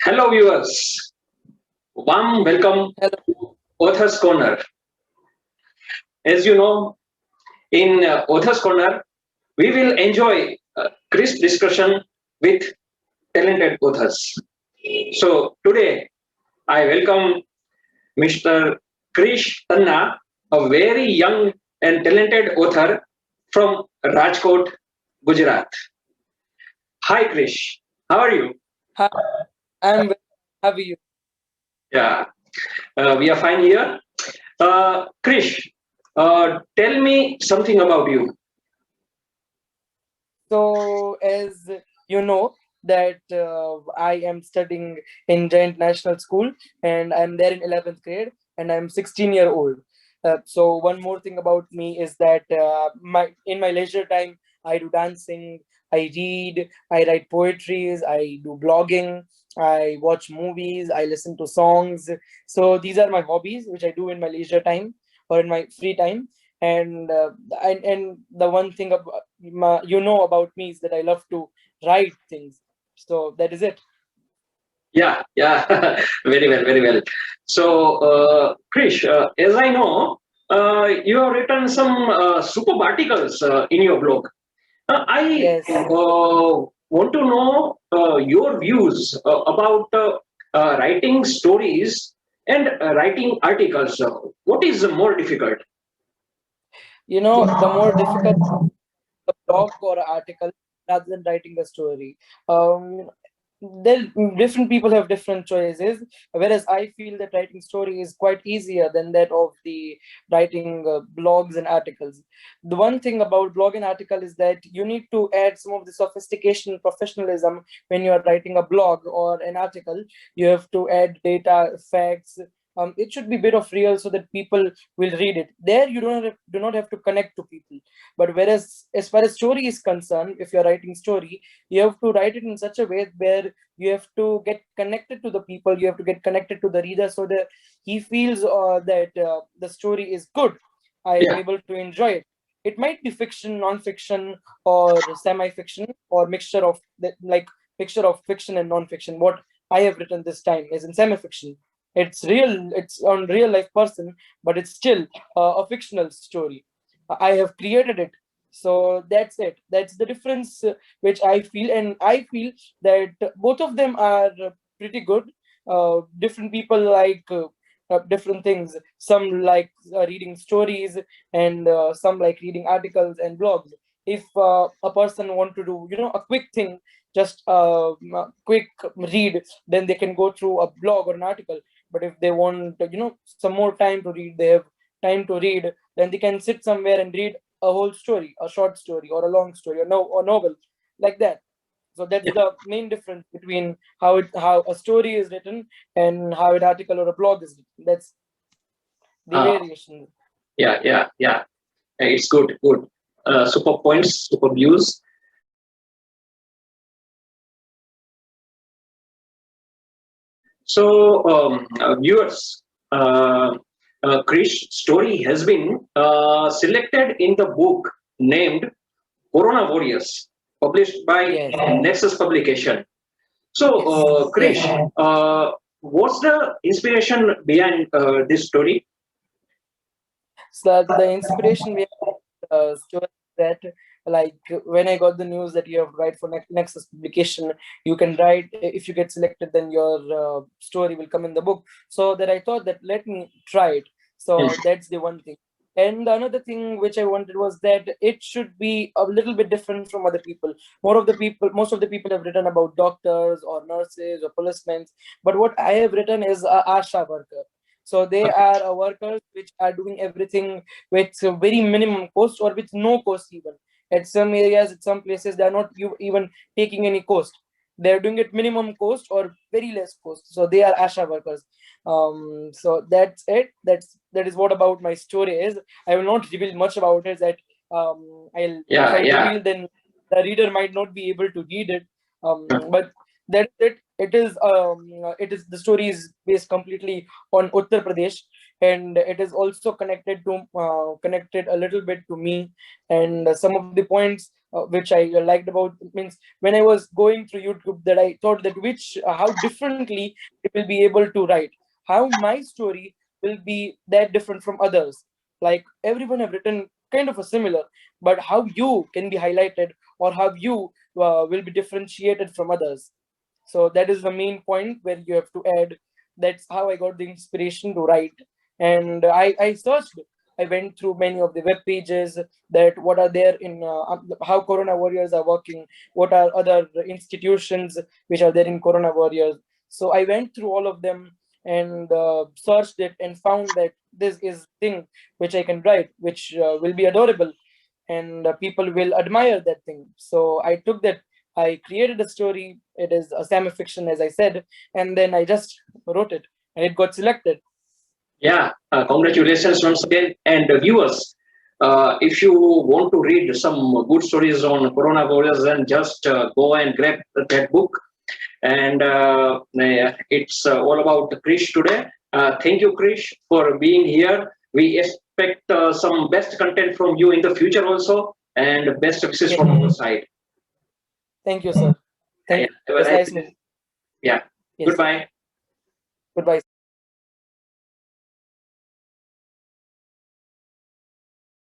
Hello, viewers. Warm welcome to Author's Corner. As you know, in Author's Corner, we will enjoy crisp discussion with talented authors. So today, I welcome Mr. Kris Tanna, a very young and talented author from Rajkot, Gujarat. Hi, Kris. How are you? Hi, I'm well. How are you? Yeah, we are fine here. Kris, tell me something about you. So, as you know, that I am studying in Giant National School, and I'm there in 11th grade, and I'm 16-year-old. So, one more thing about me is that in my leisure time, I do dancing, I read, I write poetries, I do blogging, I watch movies, I listen to songs. So, these are my hobbies, which I do in my leisure time or in my free time. And the one thing about me is that I love to write things. So that is it. Yeah, very well, very well. So, Krish, as I know, you have written some superb articles in your blog. I Yes. want to know your views about writing stories and writing articles. What is more difficult? The more difficult a blog or an article rather than writing a story. Um, then different people have different choices, whereas I feel that writing story is quite easier than that of the writing blogs and articles. The one thing about blog and article is that you need to add some of the sophistication and professionalism. When you are writing a blog or an article, you have to add data, facts. It should be a bit of real so that people will read it. There you do not have to connect to people. But whereas as far as story is concerned, if you're writing story, you have to write it in such a way where you have to get connected to the people, you have to get connected to the reader, so that he feels that the story is good. I am Yeah. able to enjoy it. It might be fiction, non-fiction, or semi-fiction, or mixture of like mixture of fiction and non-fiction. What I have written this time is in semi-fiction. It's real, it's on real life person, but it's still a fictional story. I have created it. So that's it. That's the difference which I feel. And I feel that both of them are pretty good. Different people like different things. Some like reading stories, and some like reading articles and blogs. If a person want to do, a quick thing, just a quick read, then they can go through a blog or an article. But if they want, some more time to read, they have time to read, then they can sit somewhere and read a whole story, a short story, or a long story, or no, or novel, like that. So that's the main difference between how a story is written and how an article or a blog is written. That's the Uh, variation. yeah. It's good, good. Super points, super views. So, viewers, Krish story has been selected in the book named Corona Warriors, published by Yes. Nexus Publication. So, Yes. Krish, what's the inspiration behind this story? So the inspiration we story that, like, when I got the news that you have to write for Nexus publication, you can write. If you get selected, then your story will come in the book. So that I thought that let me try it. Hmm. So that's the one thing. And another thing which I wanted was that it should be a little bit different from other people. Most of the people have written about doctors or nurses or policemen, but what I have written is a ASHA worker. So they are workers which are doing everything with a very minimum cost or with no cost even. At some areas, at some places, they are not even taking any cost. They're doing it minimum cost or very less cost. So they are ASHA workers. So that's it. That is what about my story is. I will not reveal much about it. That if Yeah, I yeah. reveal, then the reader might not be able to read it. But that's it. It is the story is based completely on Uttar Pradesh, and it is also connected to connected a little bit to me. And some of the points which I liked about, means when I was going through YouTube, that I thought that which how differently it will be able to write, how my story will be that different from others. Like everyone have written kind of a similar, but how you can be highlighted, or how you will be differentiated from others. So that is the main point where you have to add. That's how I got the inspiration to write. And I searched, I went through many of the web pages, that what are there in how Corona Warriors are working, what are other institutions which are there in Corona Warriors. So I went through all of them and searched it and found that this is thing which I can write, which will be adorable, and people will admire that thing. So I took that, I created a story. It is a semi-fiction, as I said, and then I just wrote it, and it got selected. Yeah, congratulations once again. And viewers, if you want to read some good stories on coronavirus, then just go and grab that book. And it's all about Krish today. Thank you, Krish, for being here. We expect some best content from you in the future also, and best wishes from our side. Thank you, sir. Thank Yeah, you. It was nice meeting. yeah. Yes. Goodbye. Goodbye.